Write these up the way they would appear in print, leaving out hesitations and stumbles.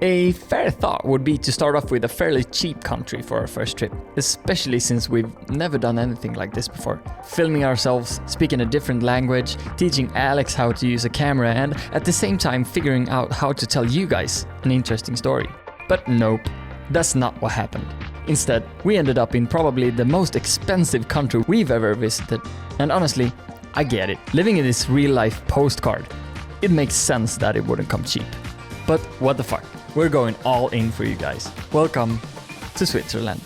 A fair thought would be to start off with a fairly cheap country for our first trip, especially since we've never done anything like this before. Filming ourselves, speaking a different language, teaching Alex how to use a camera, and at the same time figuring out how to tell you guys an interesting story. But nope, that's not what happened. Instead, we ended up in probably the most expensive country we've ever visited. And honestly, I get it. Living in this real-life postcard, it makes sense that it wouldn't come cheap. But what the fuck, we're going all in for you guys. Welcome to Switzerland.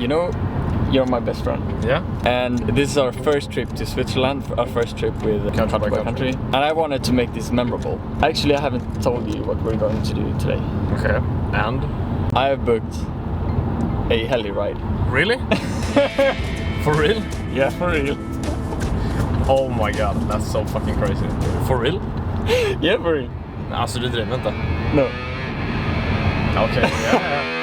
You know, you're my best friend. Yeah. And this is our first trip to Switzerland, our first trip with country by country. And I wanted to make this memorable. Actually, I haven't told you what we're going to do today. Okay. And? I have booked a heli ride. Really? For real? Yeah, for real. Oh my god, that's so fucking crazy. For real? Yeah, for real. Alltså du driver inte? No. Okay, yeah.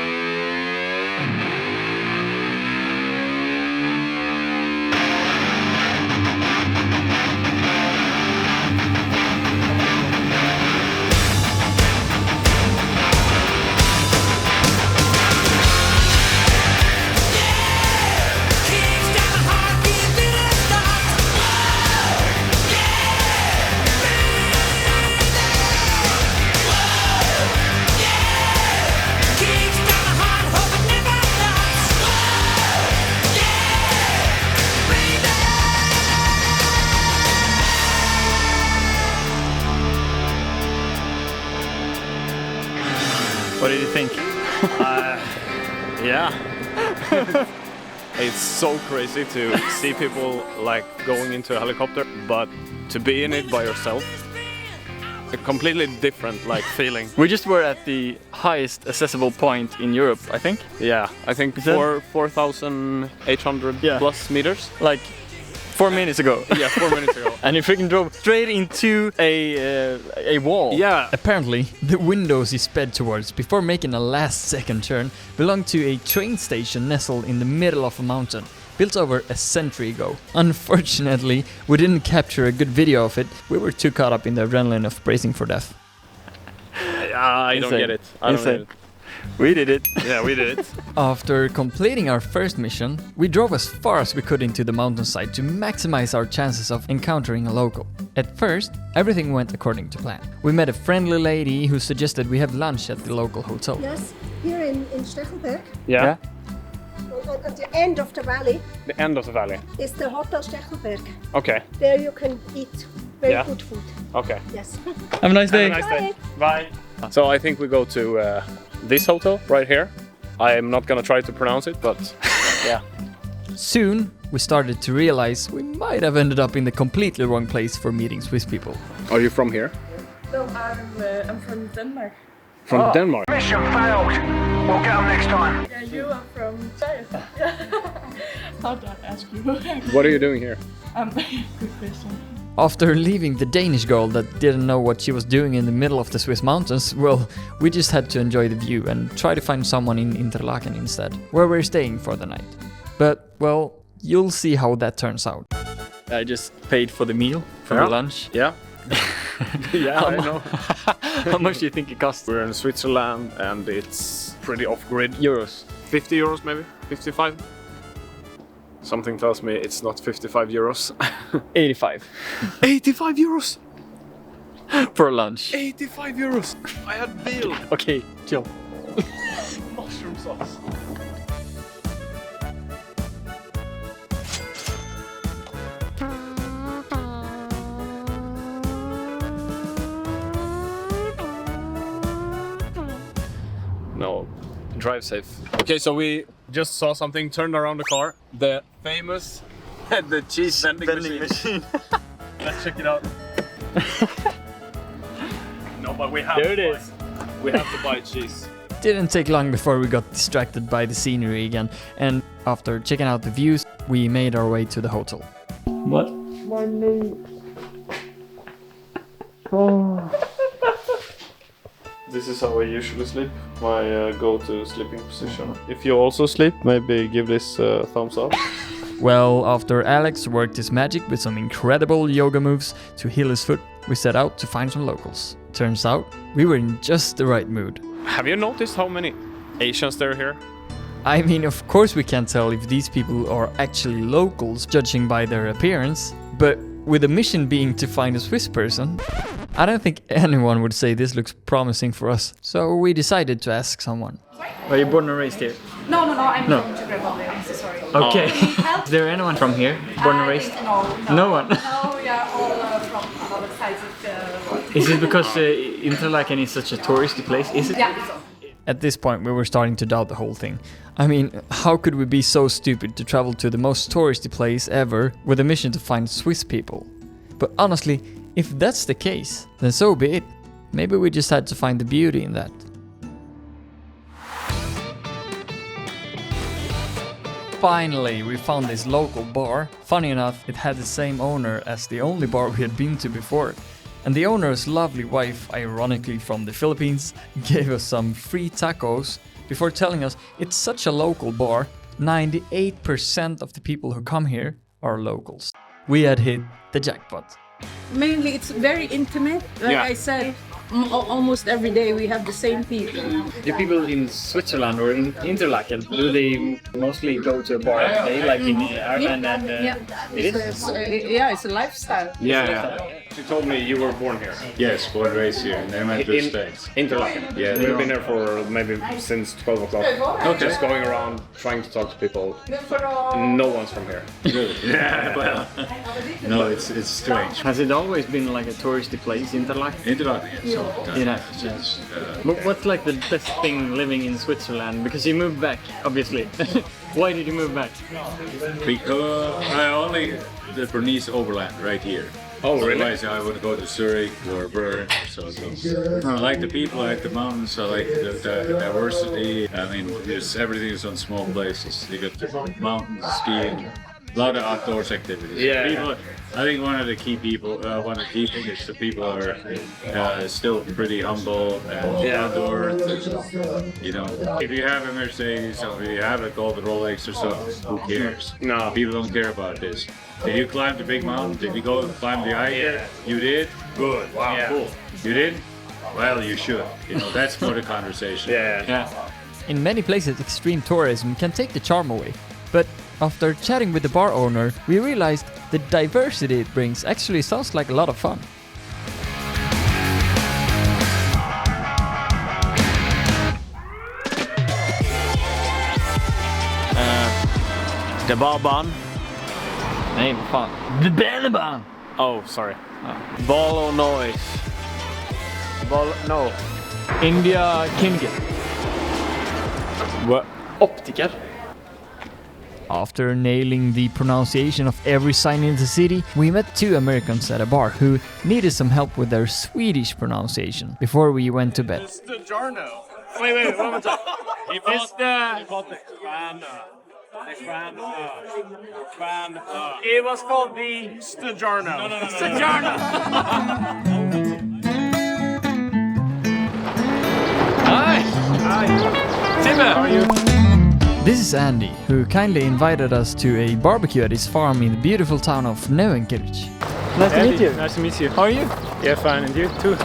What did you think? Yeah. It's so crazy to see people like going into a helicopter, but to be in it by yourself, a completely different like feeling. We just were at the highest accessible point in Europe, I think. Yeah, I think 4,800 plus meters. Like 4 minutes ago. Yeah, 4 minutes ago. And you freaking drove straight into a wall. Yeah. Apparently, the windows he sped towards before making a last-second turn belonged to a train station nestled in the middle of a mountain, built over a century ago. Unfortunately, we didn't capture a good video of it. We were too caught up in the adrenaline of bracing for death. I don't get it. I don't get it. We did it. Yeah, we did it. After completing our first mission, we drove as far as we could into the mountainside to maximize our chances of encountering a local. At first, everything went according to plan. We met a friendly lady who suggested we have lunch at the local hotel. Yes, here in Stechelberg, Yeah. at the end of the valley, The end of the valley. is the Hotel Stechelberg. Okay. There you can eat very good food. Okay. Yes. Have a nice day. Have a nice day. Bye. So I think we go to this hotel right here. I'm not gonna try to pronounce it, but yeah. Soon, we started to realize we might have ended up in the completely wrong place for meeting Swiss people. Are you from here? No, I'm from Denmark. From Denmark? Mission failed. We'll get them next time. Yeah, you are from China. How did I ask you? What are you doing here? Good question. After leaving the Danish girl that didn't know what she was doing in the middle of the Swiss mountains, well, we just had to enjoy the view and try to find someone in Interlaken instead, where we're staying for the night. But, well, you'll see how that turns out. I just paid for the meal, for the lunch. Yeah. Yeah, I know. How much do you think it cost? We're in Switzerland and it's pretty off-grid. Euros. 50 euros maybe? 55? Something tells me it's not 55 euros. 85. 85 euros! For lunch. 85 euros! I had veal! Okay, chill. Mushroom sauce. No, drive safe. Okay, so we just saw something, turned around the car. The famous the cheese vending machine. Let's check it out. No, but we have There to it buy. is. We have to buy cheese. Didn't take long before we got distracted by the scenery again, and after checking out the views, we made our way to the hotel. What? My name. This is how I usually sleep, my go-to sleeping position. If you also sleep, maybe give this a thumbs up. Well, after Alex worked his magic with some incredible yoga moves to heal his foot, we set out to find some locals. Turns out, we were in just the right mood. Have you noticed how many Asians there are here? I mean, of course we can't tell if these people are actually locals, judging by their appearance, but with the mission being to find a Swiss person, I don't think anyone would say this looks promising for us. So we decided to ask someone. Are you born and raised here? No, I'm from Czech Republic. I'm so sorry. Okay. Is there anyone from here, born and raised? No one? No, we are all from other sides of the world. Is it because Interlaken is such a touristy place? Is it? Yeah. At this point, we were starting to doubt the whole thing. I mean, how could we be so stupid to travel to the most touristy place ever with a mission to find Swiss people? But honestly, if that's the case, then so be it. Maybe we just had to find the beauty in that. Finally, we found this local bar. Funny enough, it had the same owner as the only bar we had been to before. And the owner's lovely wife, ironically from the Philippines, gave us some free tacos before telling us it's such a local bar, 98% of the people who come here are locals. We had hit the jackpot. Mainly it's very intimate. Like I said, almost every day we have the same people. The people in Switzerland or in Interlaken, do they mostly go to a bar every day, like in Ireland and It's a lifestyle. You told me you were born here. Yes, born and raised here, and then went to the States. Interlaken. Yeah, We've been here for maybe since 12 o'clock. Okay. Just going around trying to talk to people. No one's from here. Yeah, well, no, it's strange. Has it always been like a touristy place, Interlaken? Interlaken, yes. Yes. But what's like the best thing living in Switzerland? Because you moved back, obviously. Why did you move back? Because I only the Bernese Overland right here. Oh, really? Otherwise, I would go to Zurich or Bern. So. I like the people, I like the mountains, I like the diversity. I mean, everything is on small places. You got the mountains, skiing, a lot of outdoors activities. Yeah. People, I think one of the key things is the people are still pretty humble and outdoor. You know, if you have a Mercedes or if you have a gold Rolex or so, who cares? No. People don't care about this. If you climb the big mountain, if you go and climb the Eiger, you did? Good, wow, cool. You did? Well, you should. You know, that's more the conversation. Yeah. In many places, extreme tourism can take the charm away. But after chatting with the bar owner, we realized the diversity it brings actually sounds like a lot of fun. The Ballbahn. Nej, vad fan. The Bellebahn! Oh, sorry. Ball or noise? No. India Kinget. What? Optiker. After nailing the pronunciation of every sign in the city, we met two Americans at a bar who needed some help with their Swedish pronunciation before we went to bed. It's the Jarno. Wait, one more time. It's the... It was called the Stajarno. No. Stajarno. Hi. Timmy. How are you? This is Andy, who kindly invited us to a barbecue at his farm in the beautiful town of Neuenkirch. Nice to meet you. Nice to meet you. How are you? Yeah, fine. And you too?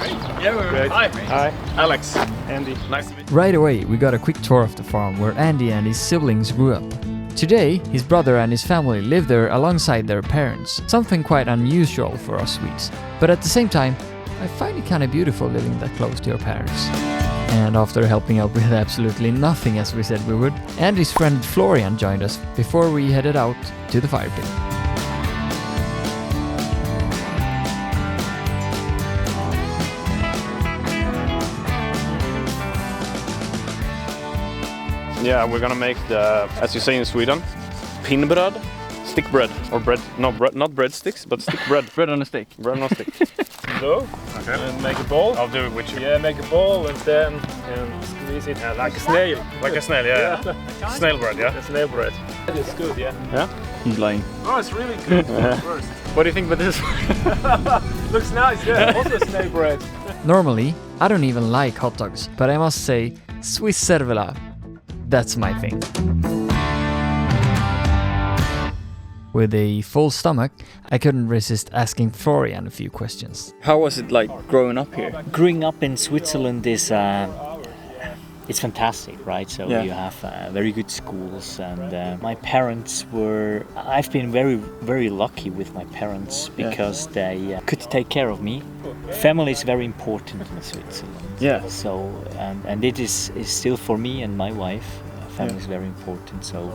Yeah, we're Great. Hi. Alex. Andy. Nice to meet you. Right away, we got a quick tour of the farm where Andy and his siblings grew up. Today, his brother and his family live there alongside their parents, something quite unusual for us Swedes. But at the same time, I find it kind of beautiful living that close to your parents. And after helping out with absolutely nothing as we said we would, Andy's friend Florian joined us before we headed out to the fire pit. Yeah, we're gonna make the, as you say in Sweden, pinnbröd, stick bread, or bread, no, not breadsticks, but stick bread. Bread on a stick. Bread on a stick. So, and make a ball. I'll do it with you. Yeah, make a ball and then squeeze it like a snail. Like a snail, yeah. Snail bread, yeah. A snail bread. It's good, yeah. Yeah? He's lying. Oh, it's really good. First. What do you think about this? Looks nice, yeah. Also snail bread. Normally, I don't even like hot dogs, but I must say, Swiss servela, that's my thing. With a full stomach, I couldn't resist asking Florian a few questions. How was it like growing up here? Growing up in Switzerland is it's fantastic, right? So you have very good schools, and my parents were. I've been very lucky with my parents because they could take care of me. Family is very important in Switzerland. Yeah. So and it is still for me and my wife. Family is very important. So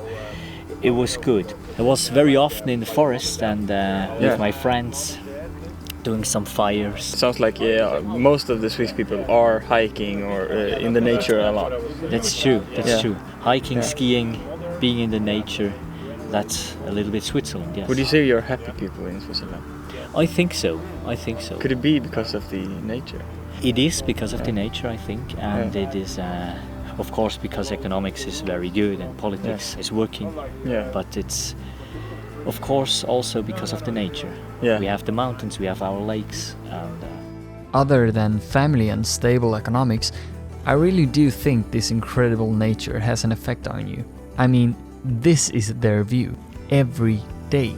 it was good. I was very often in the forest and with my friends, doing some fires. Sounds like most of the Swiss people are hiking or in the nature a lot. That's true. That's true. Hiking, skiing, being in the nature. That's a little bit Switzerland. Yes. Would you say you're happy people in Switzerland? I think so. I think so. Could it be because of the nature? It is because of the nature, I think, and it is. Of course, because economics is very good and politics is working. Yeah. But it's, of course, also because of the nature. Yeah. We have the mountains, we have our lakes. And, Other than family and stable economics, I really do think this incredible nature has an effect on you. I mean, this is their view every day.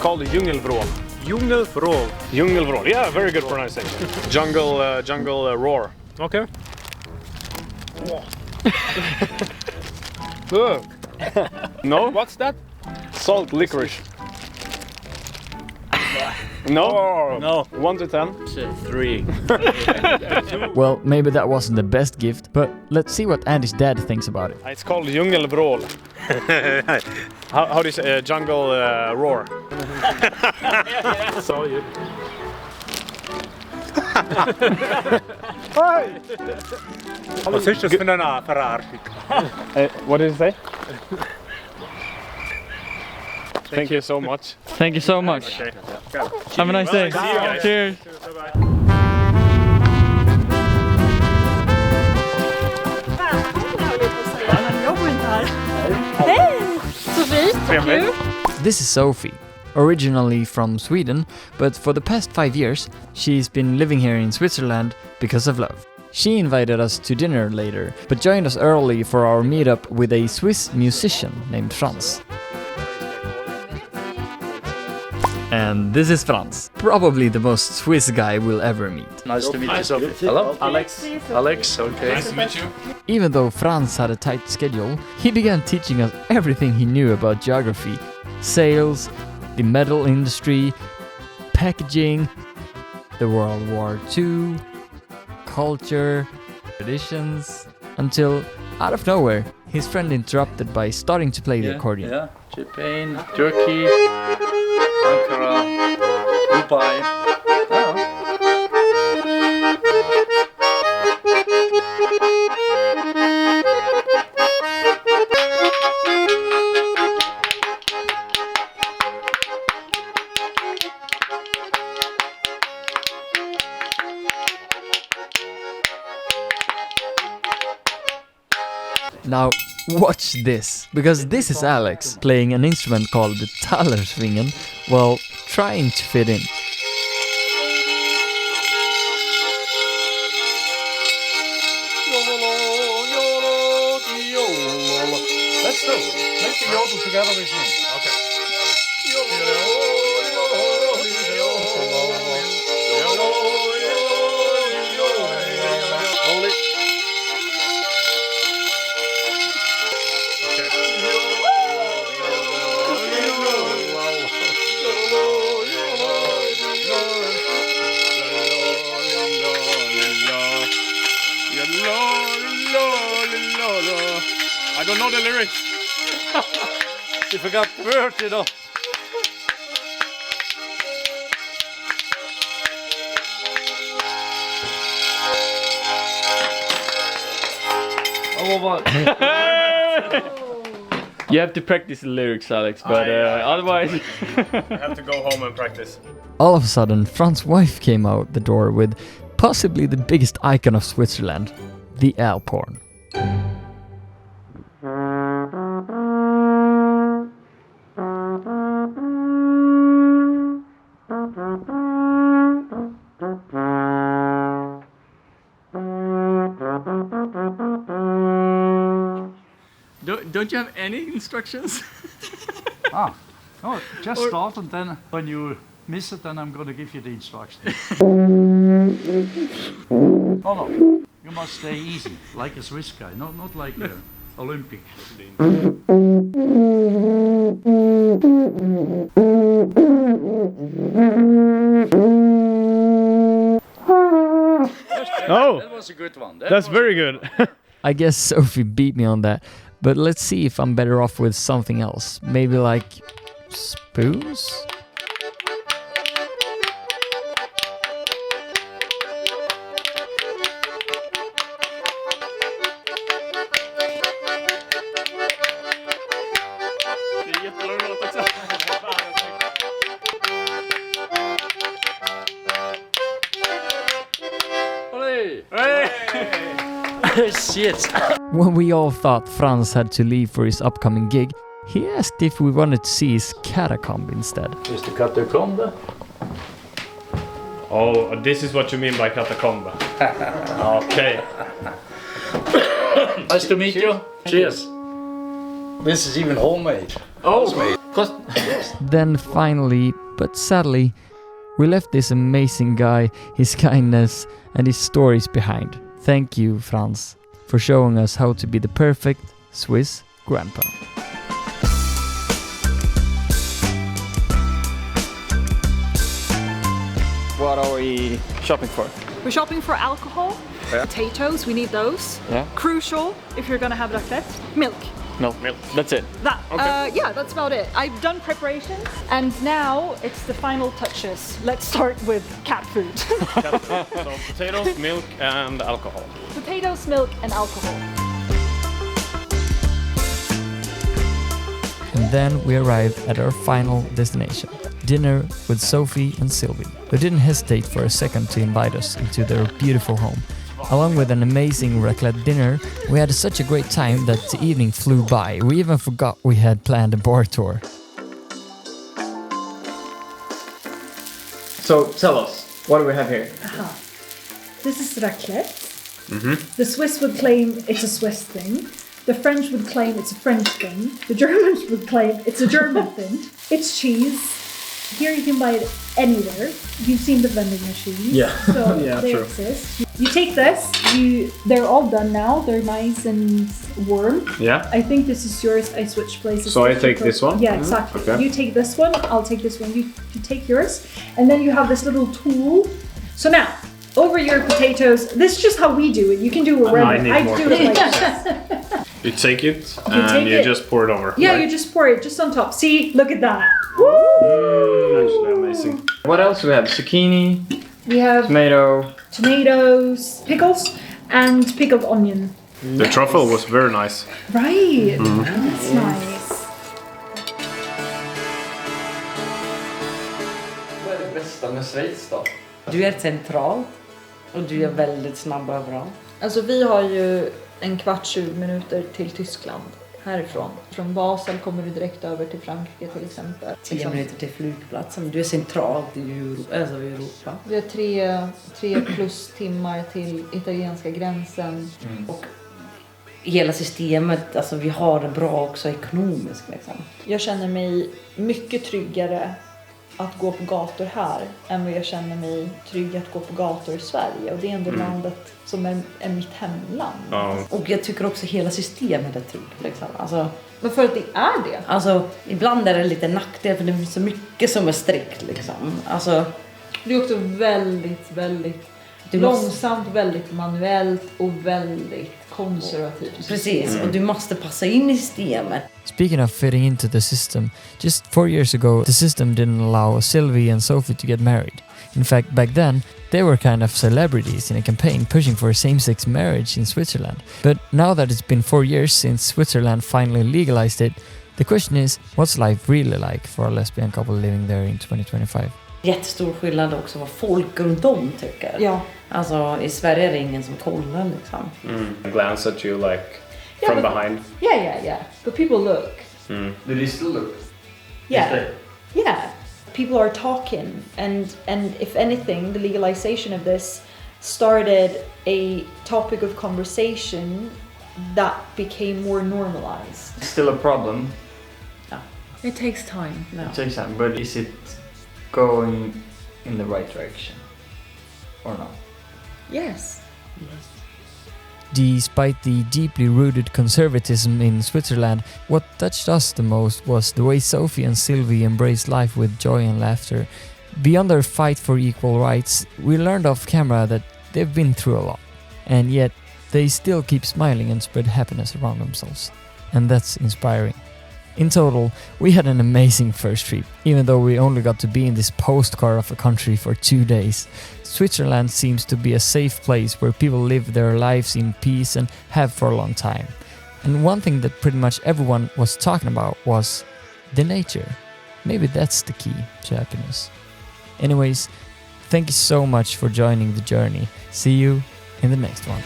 Called the Djungelvrål. Djungelvrål. Djungelvrål. Yeah, very good pronunciation. Jungle roar. Okay. No? What's that? Salt licorice. No? No. 1 to 10? 3. Well, maybe that wasn't the best gift, but let's see what Andy's dad thinks about it. It's called Djungelvrål. How do you say jungle roar? Saw you. What did you say? Thank you so much. Thank you so much. Have a nice day. See you guys. Cheers. This is Sophie, originally from Sweden, but for the past 5 years, she's been living here in Switzerland because of love. She invited us to dinner later, but joined us early for our meetup with a Swiss musician named Franz. And this is Franz, probably the most Swiss guy we'll ever meet. Nice to meet you, Sophie. Hello, Alex. Alex, okay. Nice to meet you. Even though Franz had a tight schedule, he began teaching us everything he knew about geography, sales, the metal industry, packaging, the World War II, culture, traditions, until, out of nowhere, his friend interrupted by starting to play the accordion. Yeah, Japan, Turkey, Ankara, Dubai. Now, watch this, because this is Alex playing an instrument called the Talersvingen while trying to fit in. Let's do it. Make the yodel together with me. Okay. Only. I don't know the lyrics. You forgot the word, you know. You have to practice the lyrics, Alex, but otherwise... I have to go home and practice. All of a sudden, Franz's wife came out the door with possibly the biggest icon of Switzerland, the Alphorn. don't you have any instructions? No, just start, and then when you miss it, then I'm going to give you the instructions. No, you must stay easy, like a Swiss guy, not like an Olympic. Oh, That was a good one. that's very good. I guess Sophie beat me on that, but let's see if I'm better off with something else. Maybe like spoons? Shit. When we all thought Franz had to leave for his upcoming gig, he asked if we wanted to see his catacomb instead. Is the catacomb? Oh, this is what you mean by catacomb. Okay. Nice to meet you. Cheers. This is even homemade. Oh, Then finally, but sadly, we left this amazing guy, his kindness, and his stories behind. Thank you, Franz, for showing us how to be the perfect Swiss grandpa. What are we shopping for? We're shopping for alcohol, potatoes, we need those. Yeah. Crucial if you're gonna have raclette. Milk. Milk. That's it. That. Yeah, that's about it. I've done preparations and now it's the final touches. Let's start with cat food. so potatoes, milk, and alcohol. Potatoes, milk, and alcohol. And then we arrived at our final destination, dinner with Sophie and Sylvie, who didn't hesitate for a second to invite us into their beautiful home. Along with an amazing raclette dinner, we had such a great time that the evening flew by. We even forgot we had planned a bar tour. So tell us, what do we have here? This is raclette. The Swiss would claim it's a Swiss thing. The French would claim it's a French thing. The Germans would claim it's a German thing. It's cheese. Here you can buy it anywhere. You've seen the vending machine. Yeah. So Yeah, they true. exist. You take this, they're all done now. They're nice and warm. Yeah. I think this is yours. I switched places. So I take this one? Yeah, exactly. Okay. You take this one, I'll take this one. You take yours. And then you have this little tool. So now, over your potatoes, this is just how we do it. You can do it wherever. I need more do it like this. You take it take and you it. just pour it over. Yeah, right? you just pour it just on top. See, look at that. Actually amazing. What else do we have? Zucchini, We have tomato. tomatoes, pickles, and pickled onion. The truffle was very nice. Right, that's nice. Vad är det bästa med Schweiz då? Du är centralt och du är väldigt snabb överallt. Alltså vi har ju en kvart 20 minuter till Tyskland härifrån. Från Basel kommer du direkt över till Frankrike till exempel. 10 minuter till flygplatsen. Du är centralt i Europa. Vi har tre plus timmar till italienska gränsen. Och hela systemet, alltså vi har det bra också ekonomiskt liksom. Jag känner mig mycket tryggare att gå på gator här än vad jag känner mig trygg att gå på gator i Sverige. Och det är ändå landet som är mitt hemland. Ja. Och jag tycker också hela systemet är tryggt liksom. Alltså, Men för att det är det. alltså ibland är det lite nackdel för det är så mycket som är strikt liksom. Alltså, Det är också väldigt långsamt, väldigt manuellt och väldigt konservativt. Precis, och du måste passa in i systemet. Speaking of fitting into the system, just 4 years ago, the system didn't allow Sylvie and Sophie to get married. In fact, back then, they were kind of celebrities in a campaign pushing for same-sex marriage in Switzerland. But now that it's been 4 years since Switzerland finally legalized it, the question is, what's life really like for a lesbian couple living there in 2025? Jättestor skillnad också vad folk runt om tycker. Ja. Alltså i Sverige är det ingen som kollar liksom. Glance at you like from behind. Yeah. But people look. Do they still look? Yeah. People are talking, and if anything, the legalization of this started a topic of conversation that became more normalized. Still a problem. It takes time now. It takes time, but is it going in the right direction or not? Yes. Despite the deeply rooted conservatism in Switzerland, what touched us the most was the way Sophie and Sylvie embraced life with joy and laughter. Beyond their fight for equal rights, we learned off camera that they've been through a lot, and yet they still keep smiling and spread happiness around themselves. And that's inspiring. In total, we had an amazing first trip, even though we only got to be in this postcard of a country for 2 days. Switzerland seems to be a safe place where people live their lives in peace and have for a long time. And one thing that pretty much everyone was talking about was the nature. Maybe that's the key to happiness. Anyways, thank you so much for joining the journey. See you in the next one.